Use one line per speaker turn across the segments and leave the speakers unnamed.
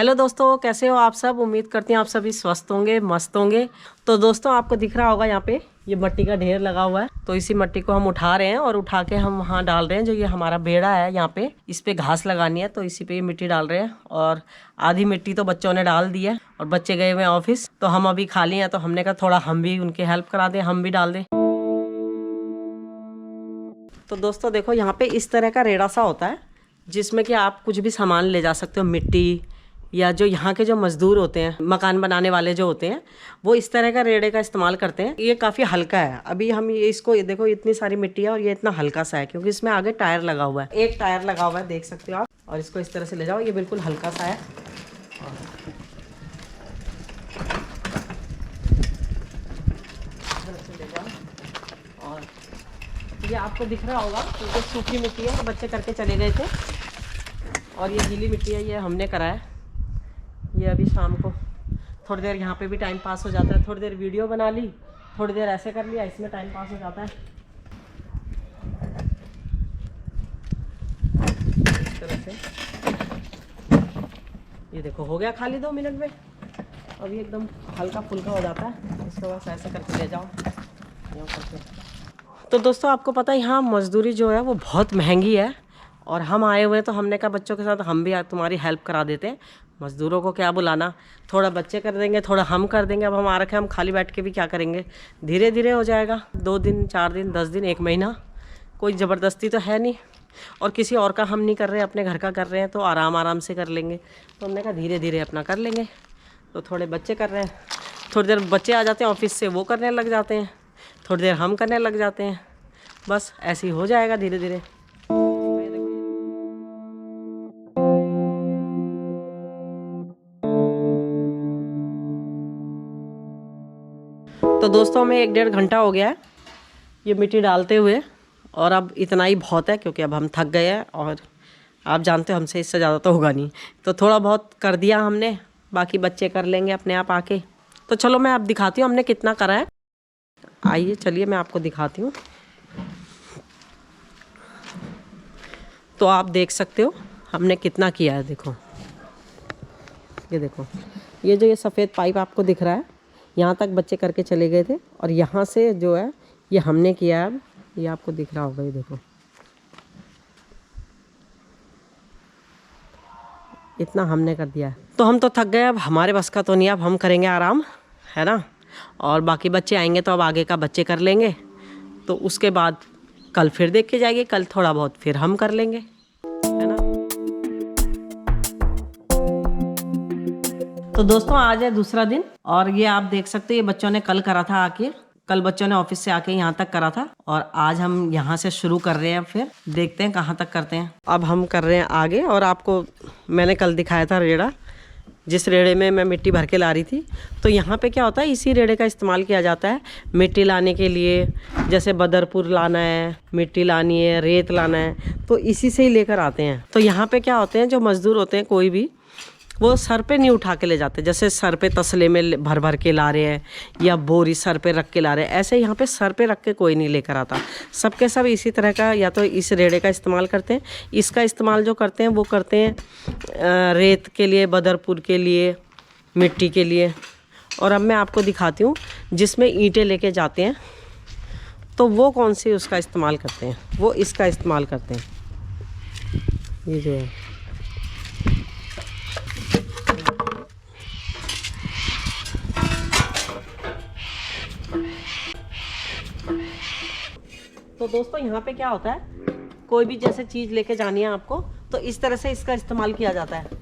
Hello दोस्तों, कैसे हो आप सब। उम्मीद करती हैं आप सभी स्वस्थ होंगे, मस्त होंगे। तो दोस्तों आपको दिख रहा होगा यहाँ पे ये मिट्टी का ढेर लगा हुआ है। तो इसी मिट्टी को हम उठा रहे हैं और उठा के हम वहाँ डाल रहे हैं। जो ये हमारा बेड़ा है यहाँ पे, इस पे घास लगानी है तो इसी पे ये मिट्टी डाल रहे हैं। और आधी मिट्टी तो बच्चों ने डाल दी है और बच्चे गए हुए हैं ऑफिस। तो हम अभी खाली हैं तो हमने कहा थोड़ा हम भी उनकी हेल्प करा दें, हम भी डाल दें। तो दोस्तों देखो यहाँ पे इस तरह का रेड़ा सा होता है जिसमें कि आप कुछ भी सामान ले जा सकते हो। मिट्टी या जो यहाँ के जो मजदूर होते हैं, मकान बनाने वाले जो होते हैं, वो इस तरह का रेड़े का इस्तेमाल करते हैं। ये काफ़ी हल्का है। अभी हम ये इसको ये देखो, इतनी सारी मिट्टी है और ये इतना हल्का सा है क्योंकि इसमें आगे टायर लगा हुआ है। एक टायर लगा हुआ है, देख सकते हो आप। और इसको इस तरह से ले जाओ, ये बिल्कुल हल्का सा है। और ये आपको दिख रहा होगा क्योंकि सूखी मिट्टी है तो बच्चे करके चले गए थे। और ये गीली मिट्टी है, ये हमने कराया। ये अभी शाम को थोड़ी देर यहाँ पे भी टाइम पास हो जाता है। थोड़ी देर वीडियो बना ली, थोड़ी देर ऐसे कर लिया, इसमें टाइम पास हो जाता है। इस तरह से ये देखो हो गया खाली 2 मिनट में। अभी एकदम हल्का फुल्का हो जाता है। इसको बस ऐसे करके ले जाओ यूँ करके। तो दोस्तों आपको पता है यहाँ मजदूरी जो है वो बहुत महंगी है। और हम आए हुए हैं तो हमने कहा बच्चों के साथ हम भी तुम्हारी हेल्प करा देते हैं। मज़दूरों को क्या बुलाना, थोड़ा बच्चे कर देंगे, थोड़ा हम कर देंगे। अब हम आ रखे, हम खाली बैठ के भी क्या करेंगे। धीरे धीरे हो जाएगा, 2 दिन 4 दिन 10 दिन 1 महीना। कोई ज़बरदस्ती तो है नहीं और किसी और का हम नहीं कर रहे हैं, अपने घर का कर रहे हैं तो आराम आराम से कर लेंगे। तो हमने कहा धीरे धीरे अपना कर लेंगे। तो थोड़े बच्चे कर रहे हैं, थोड़ी देर बच्चे आ जाते हैं ऑफिस से, वो करने लग जाते हैं, थोड़ी देर हम करने लग जाते हैं। बस ऐसे ही हो जाएगा धीरे धीरे। तो दोस्तों हमें 1-1.5 घंटा हो गया है ये मिट्टी डालते हुए। और अब इतना ही बहुत है क्योंकि अब हम थक गए हैं और आप जानते हो हमसे इससे ज़्यादा तो होगा नहीं। तो थोड़ा बहुत कर दिया हमने, बाकी बच्चे कर लेंगे अपने आप आके। तो चलो मैं आप दिखाती हूँ हमने कितना करा है। आइए चलिए मैं आपको दिखाती हूँ। तो आप देख सकते हो हमने कितना किया है। देखो ये देखो, ये जो ये सफ़ेद पाइप आपको दिख रहा है, यहाँ तक बच्चे करके चले गए थे। और यहाँ से जो है ये हमने किया है। अब ये आपको दिख रहा होगा, ये देखो इतना हमने कर दिया है। तो हम तो थक गए, अब हमारे बस का तो नहीं, अब हम करेंगे आराम, है ना। और बाकी बच्चे आएंगे तो अब आगे का बच्चे कर लेंगे। तो उसके बाद कल फिर देख के जाएंगे, कल थोड़ा बहुत फिर हम कर लेंगे, है ना। तो दोस्तों आज है दूसरा दिन और ये आप देख सकते हैं ये बच्चों ने कल करा था आके। कल बच्चों ने ऑफिस से आके यहाँ तक करा था और आज हम यहाँ से शुरू कर रहे हैं। फिर देखते हैं कहाँ तक करते हैं। अब हम कर रहे हैं आगे। और आपको मैंने कल दिखाया था रेड़ा, जिस रेड़े में मैं मिट्टी भर के ला रही थी। तो यहाँ पे क्या होता है, इसी रेड़े का इस्तेमाल किया जाता है मिट्टी लाने के लिए। जैसे बदरपुर लाना है, मिट्टी लानी है, रेत लाना है, तो इसी से ही लेकर आते हैं। तो यहाँ पे क्या होते हैं, जो मज़दूर होते हैं कोई भी, वो सर पे नहीं उठा के ले जाते। जैसे सर पे तसले में भर भर के ला रहे हैं या बोरी सर पे रख के ला रहे हैं, ऐसे यहाँ पे सर पे रख के कोई नहीं लेकर आता। सबके सब इसी तरह का या तो इस रेड़े का इस्तेमाल करते हैं। इसका इस्तेमाल जो करते हैं वो करते हैं रेत के लिए, बदरपुर के लिए, मिट्टी के लिए। और अब मैं आपको दिखाती हूँ जिसमें ईंटें लेके जाते हैं तो वो कौन सी उसका इस्तेमाल करते हैं। वो इसका इस्तेमाल करते हैं, ये जो है। तो दोस्तों यहाँ पे क्या होता है, कोई भी जैसे चीज़ लेके जानी है आपको तो इस तरह से इसका इस्तेमाल किया जाता है।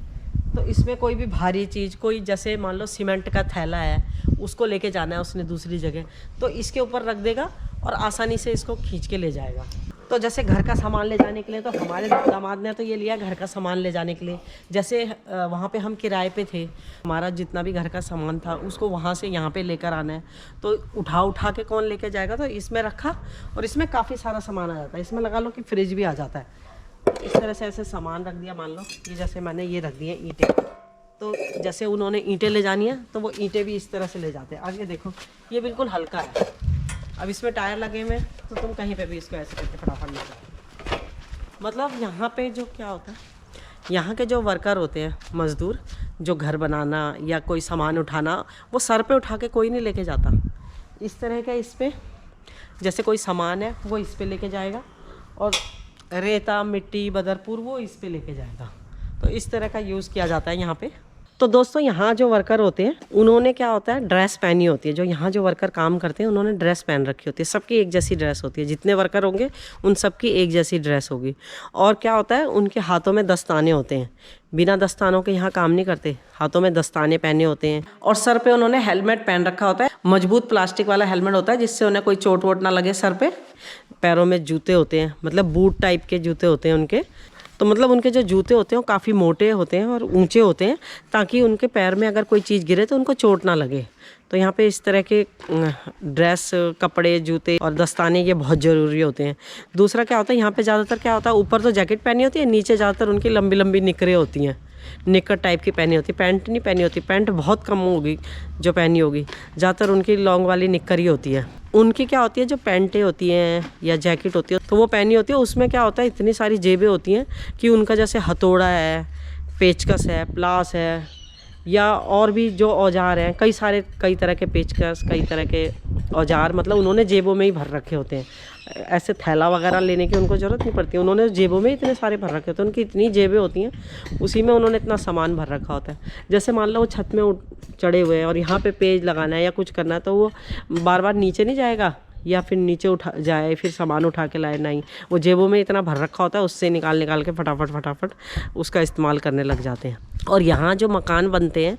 तो इसमें कोई भी भारी चीज़, कोई जैसे मान लो सीमेंट का थैला है, उसको लेके जाना है उसने दूसरी जगह, तो इसके ऊपर रख देगा और आसानी से इसको खींच के ले जाएगा। तो जैसे घर का सामान ले जाने के लिए, तो हमारे दामाद ने तो ये लिया घर का सामान ले जाने के लिए। जैसे वहाँ पे हम किराए पे थे, हमारा जितना भी घर का सामान था उसको वहाँ से यहाँ पे लेकर आना है। तो उठा के कौन लेके जाएगा, तो इसमें रखा और इसमें काफ़ी सारा सामान आ जाता है। इसमें लगा लो कि फ्रिज भी आ जाता है। इस तरह से ऐसे सामान रख दिया। मान लो ये जैसे मैंने ये रख दिए ईंटें, तो जैसे उन्होंने ईंटें ले जानी है तो वो ईंटें भी इस तरह से ले जाते हैं। आगे देखो ये बिल्कुल हल्का है। अब इसमें टायर लगे हुए हैं तो तुम कहीं पे भी इसको ऐसे करके फटाफट ले जाओ। मतलब यहाँ पे जो क्या होता है, यहाँ के जो वर्कर होते हैं मज़दूर, जो घर बनाना या कोई सामान उठाना, वो सर पे उठा के कोई नहीं लेके जाता। इस तरह का इस पे जैसे कोई सामान है वो इस पे लेके जाएगा, और रेता मिट्टी बदरपुर वो इस पे लेके जाएगा। तो इस तरह का यूज़ किया जाता है यहाँ पे। तो दोस्तों यहाँ जो वर्कर होते हैं उन्होंने क्या होता है, ड्रेस पहनी होती है। जो यहाँ जो वर्कर काम करते हैं उन्होंने ड्रेस पहन रखी होती है। सबकी एक जैसी ड्रेस होती है, जितने वर्कर होंगे उन सबकी एक जैसी ड्रेस होगी। और क्या होता है, उनके हाथों में दस्ताने होते हैं। बिना दस्तानों के यहाँ काम नहीं करते, हाथों में दस्ताने पहने होते हैं। और सर पे उन्होंने हेलमेट पहन रखा होता है, मजबूत प्लास्टिक वाला हेलमेट होता है, जिससे उन्हें कोई चोट वोट ना लगे सर पे। पैरों में जूते होते हैं, मतलब बूट टाइप के जूते होते हैं उनके। तो मतलब उनके जो जूते होते हैं वो काफ़ी मोटे होते हैं और ऊंचे होते हैं, ताकि उनके पैर में अगर कोई चीज़ गिरे तो उनको चोट ना लगे। तो यहाँ पे इस तरह के ड्रेस, कपड़े, जूते और दस्ताने ये बहुत ज़रूरी होते हैं। दूसरा क्या होता है, यहाँ पे ज़्यादातर क्या होता है, ऊपर तो जैकेट पहनी होती है, नीचे ज़्यादातर उनकी लंबी लंबी निकरें होती हैं, निकर टाइप की पहनी होती है। पैंट नहीं पहनी होती, पैंट बहुत कम होगी जो पहनी होगी, ज़्यादातर उनकी लॉन्ग वाली निकर ही होती है। उनकी क्या होती है, जो पैंटें होती हैं या जैकेट होती है तो वो पहनी होती है। उसमें क्या होता है, इतनी सारी जेबें होती हैं कि उनका जैसे हथौड़ा है, पेचकस है, प्लास है, या और भी जो औजार हैं, कई तरह के पेचकस, कई तरह के औजार, मतलब उन्होंने जेबों में ही भर रखे होते हैं। ऐसे थैला वगैरह लेने की उनको ज़रूरत नहीं पड़ती, उन्होंने जेबों में इतने सारे भर रखे होते हैं। उनकी इतनी जेबें होती हैं, उसी में उन्होंने इतना सामान भर रखा होता है। जैसे मान लो वो छत में चढ़े हुए हैं और यहाँ पे पेज लगाना है या कुछ करना है, तो वो बार बार नीचे नहीं जाएगा या फिर नीचे उठा जाए फिर सामान उठा के लाए, नहीं, वो जेबों में इतना भर रखा होता है, उससे निकाल के फटाफट उसका इस्तेमाल करने लग जाते हैं। और यहाँ जो मकान बनते हैं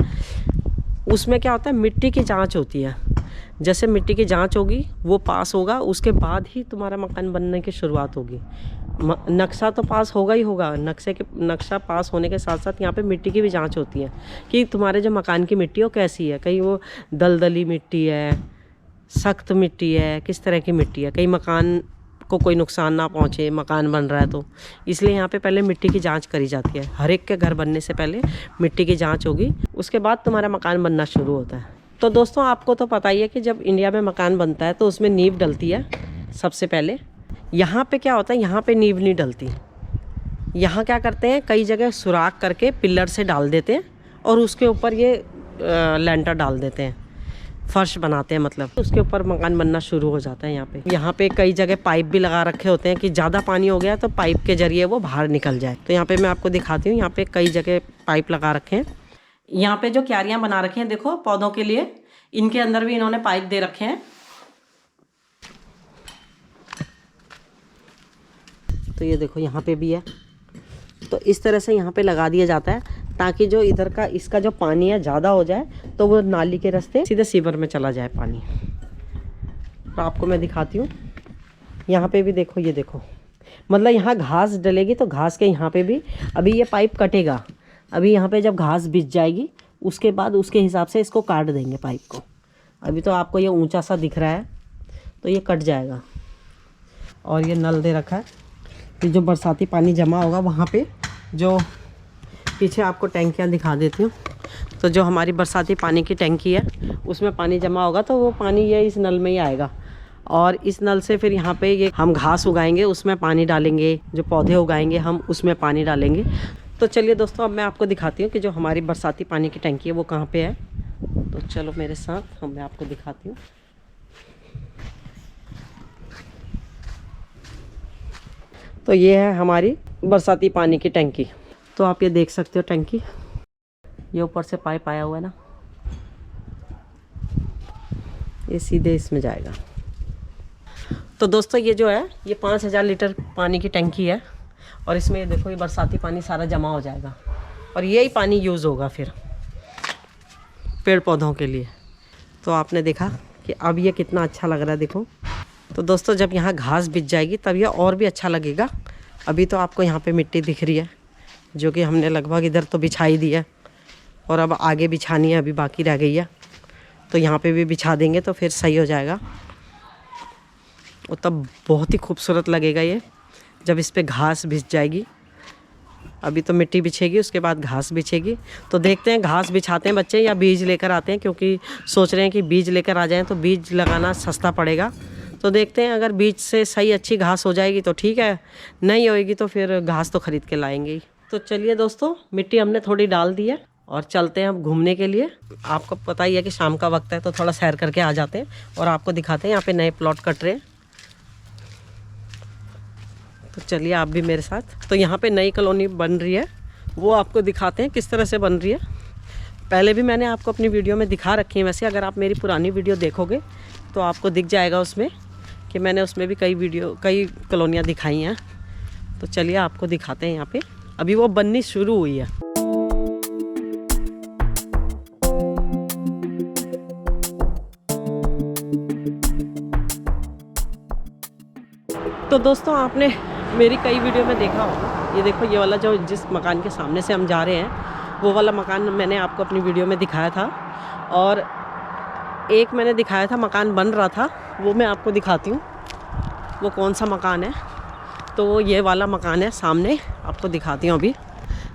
उसमें क्या होता है, मिट्टी की जांच होती है। जैसे मिट्टी की जांच होगी, वो पास होगा, उसके बाद ही तुम्हारा मकान बनने की शुरुआत होगी। नक्शा तो पास होगा ही होगा, नक्शा पास होने के साथ साथ यहाँ पे मिट्टी की भी जांच होती है कि तुम्हारे जो मकान की मिट्टी है वो कैसी है। कहीं वो दलदली मिट्टी है, सख्त मिट्टी है, किस तरह की मिट्टी है, कहीं मकान को कोई नुकसान ना पहुँचे, मकान बन रहा है तो। इसलिए यहाँ पे पहले मिट्टी की जांच करी जाती है। हर एक के घर बनने से पहले मिट्टी की जांच होगी, उसके बाद तुम्हारा मकान बनना शुरू होता है। तो दोस्तों आपको तो पता ही है कि जब इंडिया में मकान बनता है तो उसमें नींव डलती है सबसे पहले। यहाँ पे क्या होता है, यहाँ पे नींव नहीं डलती। यहाँ क्या करते हैं, कई जगह सुराख करके पिलर से डाल देते हैं और उसके ऊपर ये लेंटर डाल देते हैं, फर्श बनाते हैं, मतलब उसके ऊपर मकान बनना शुरू हो जाता है। यहाँ पे कई जगह पाइप भी लगा रखे होते हैं कि ज़्यादा पानी हो गया तो पाइप के जरिए वो बाहर निकल जाए। तो यहाँ पे मैं आपको दिखाती हूँ, यहाँ पे कई जगह पाइप लगा रखे हैं। यहाँ पे जो क्यारियाँ बना रखे हैं देखो पौधों के लिए, इनके अंदर भी इन्होंने पाइप दे रखे हैं। तो ये देखो यहाँ पे भी है। तो इस तरह से यहाँ पे लगा दिया जाता है ताकि जो इधर का इसका जो पानी है ज़्यादा हो जाए तो वो नाली के रास्ते सीधे सीवर में चला जाए पानी। तो आपको मैं दिखाती हूँ, यहाँ पे भी देखो, ये देखो, मतलब यहाँ घास डलेगी तो घास के यहाँ पे भी अभी ये पाइप कटेगा। अभी यहाँ पे जब घास बिछ जाएगी उसके बाद उसके हिसाब से इसको काट देंगे पाइप को। अभी तो आपको ये ऊंचा सा दिख रहा है तो ये कट जाएगा। और ये नल दे रखा है कि जो बरसाती पानी जमा होगा वहाँ पे, जो पीछे आपको टैंकियाँ दिखा देती हूँ, तो जो हमारी बरसाती पानी की टैंकी है उसमें पानी जमा होगा तो वो पानी ये इस नल में ही आएगा। और इस नल से फिर यहाँ पे ये हम घास उगाएंगे, उसमें पानी डालेंगे, जो पौधे उगाएंगे हम उसमें पानी डालेंगे। तो चलिए दोस्तों अब मैं आपको दिखाती हूँ कि जो हमारी बरसाती पानी की टंकी है वो कहाँ पे है। तो चलो मेरे साथ, मैं आपको दिखाती हूँ। तो ये है हमारी बरसाती पानी की टंकी। तो आप ये देख सकते हो टंकी, ये ऊपर से पाइप आया हुआ है ना, ये सीधे इसमें जाएगा। तो दोस्तों ये जो है ये 5000 लीटर पानी की टंकी है और इसमें ये देखो ये बरसाती पानी सारा जमा हो जाएगा और यही पानी यूज़ होगा फिर पेड़ पौधों के लिए। तो आपने देखा कि अब ये कितना अच्छा लग रहा है, देखो। तो दोस्तों जब यहाँ घास बिछ जाएगी तब ये और भी अच्छा लगेगा। अभी तो आपको यहाँ पे मिट्टी दिख रही है जो कि हमने लगभग इधर तो बिछाई दी है और अब आगे बिछानी है, अभी बाकी रह गई है। तो यहाँ पे भी बिछा देंगे तो फिर सही हो जाएगा और तब बहुत ही खूबसूरत लगेगा ये जब इस पे घास बिछ जाएगी। अभी तो मिट्टी बिछेगी, उसके बाद घास बिछेगी। तो देखते हैं घास बिछाते हैं बच्चे या बीज लेकर आते हैं, क्योंकि सोच रहे हैं कि बीज लेकर आ जाएं तो बीज लगाना सस्ता पड़ेगा। तो देखते हैं अगर बीज से सही अच्छी घास हो जाएगी तो ठीक है, नहीं होएगी तो फिर घास तो ख़रीद के लाएंगे ही। तो चलिए दोस्तों मिट्टी हमने थोड़ी डाल दी है और चलते हैं अब घूमने के लिए। आपको पता ही है कि शाम का वक्त है तो थोड़ा सैर करके आ जाते हैं और आपको दिखाते हैं यहाँ पे नए प्लॉट कट रहे हैं। तो चलिए आप भी मेरे साथ। तो यहाँ पे नई कॉलोनी बन रही है, वो आपको दिखाते हैं किस तरह से बन रही है। पहले भी मैंने आपको अपनी वीडियो में दिखा रखी है, वैसे अगर आप मेरी पुरानी वीडियो देखोगे तो आपको दिख जाएगा उसमें कि मैंने उसमें भी कई कॉलोनियाँ दिखाई हैं। तो चलिए आपको दिखाते हैं यहाँ पे। अभी वो बननी शुरू हुई है। तो दोस्तों आपने मेरी कई वीडियो में देखा होगा, ये देखो ये वाला जो जिस मकान के सामने से हम जा रहे हैं वो वाला मकान मैंने आपको अपनी वीडियो में दिखाया था। और एक मैंने दिखाया था मकान बन रहा था, वो मैं आपको दिखाती हूँ वो कौन सा मकान है। तो वो ये वाला मकान है सामने, आपको दिखाती हूँ। अभी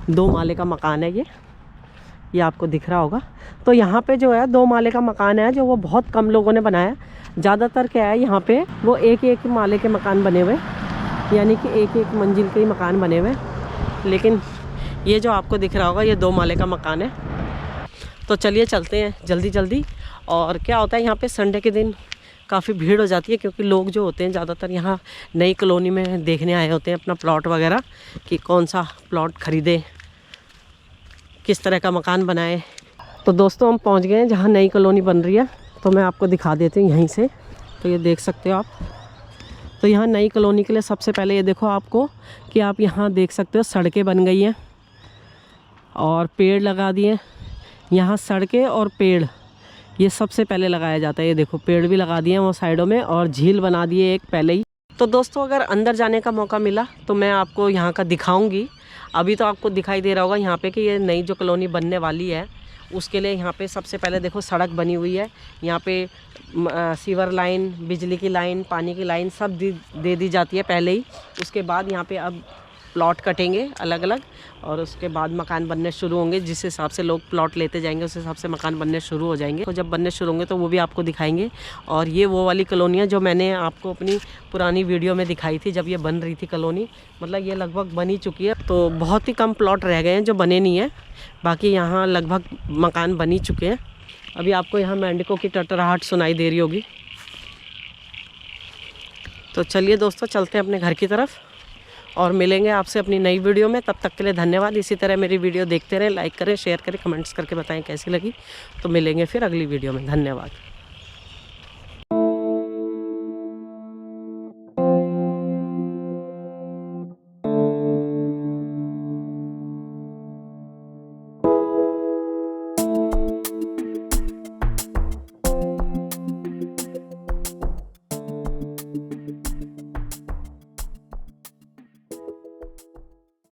2 माले का मकान है ये आपको दिख रहा होगा। तो यहाँ पे जो है 2 माले का मकान है जो वो बहुत कम लोगों ने बनाया। ज़्यादातर क्या है यहाँ पे वो एक माले के मकान बने हुए, यानी कि एक मंजिल के ही मकान बने हुए। लेकिन ये जो आपको दिख रहा होगा ये 2 माले का मकान है। तो चलिए चलते हैं जल्दी जल्दी। और क्या होता है यहाँ पे संडे के दिन काफ़ी भीड़ हो जाती है, क्योंकि लोग जो होते हैं ज़्यादातर यहाँ नई कॉलोनी में देखने आए होते हैं अपना प्लॉट वगैरह, कि कौन सा प्लॉट ख़रीदे, किस तरह का मकान बनाए। तो दोस्तों हम पहुँच गए हैं जहाँ नई कॉलोनी बन रही है। तो मैं आपको दिखा देती हूँ यहीं से। तो ये देख सकते हो आप। तो यहाँ नई कॉलोनी के लिए सबसे पहले ये देखो आपको कि आप यहाँ देख सकते हो सड़कें बन गई हैं और पेड़ लगा दिए। यहाँ सड़कें और पेड़ ये सबसे पहले लगाया जाता है। ये देखो पेड़ भी लगा दिए हैं वो साइडों में, और झील बना दिए एक पहले ही। तो दोस्तों अगर अंदर जाने का मौका मिला तो मैं आपको यहाँ का दिखाऊंगी। अभी तो आपको दिखाई दे रहा होगा यहाँ पे कि ये नई जो कॉलोनी बनने वाली है उसके लिए यहाँ पे सबसे पहले देखो सड़क बनी हुई है। यहाँ पे सीवर लाइन, बिजली की लाइन, पानी की लाइन सब दे दी जाती है पहले ही। उसके बाद यहाँ पे अब प्लॉट कटेंगे अलग अलग, और उसके बाद मकान बनने शुरू होंगे। जिस हिसाब से लोग प्लॉट लेते जाएंगे उस हिसाब से मकान बनने शुरू हो जाएंगे। तो जब बनने शुरू होंगे तो वो भी आपको दिखाएंगे। और ये वो वाली कॉलोनी है जो मैंने आपको अपनी पुरानी वीडियो में दिखाई थी जब ये बन रही थी कॉलोनी। मतलब ये लगभग बन ही चुकी है। तो बहुत ही कम प्लॉट रह गए हैं जो बने नहीं हैं, बाकी यहाँ लगभग मकान बन ही चुके हैं। अभी आपको यहाँ मेंढकों की टटराहट सुनाई दे रही होगी। तो चलिए दोस्तों चलते हैं अपने घर की तरफ और मिलेंगे आपसे अपनी नई वीडियो में। तब तक के लिए धन्यवाद। इसी तरह मेरी वीडियो देखते रहें, लाइक करें, शेयर करें, कमेंट्स करके बताएं कैसी लगी। तो मिलेंगे फिर अगली वीडियो में। धन्यवाद।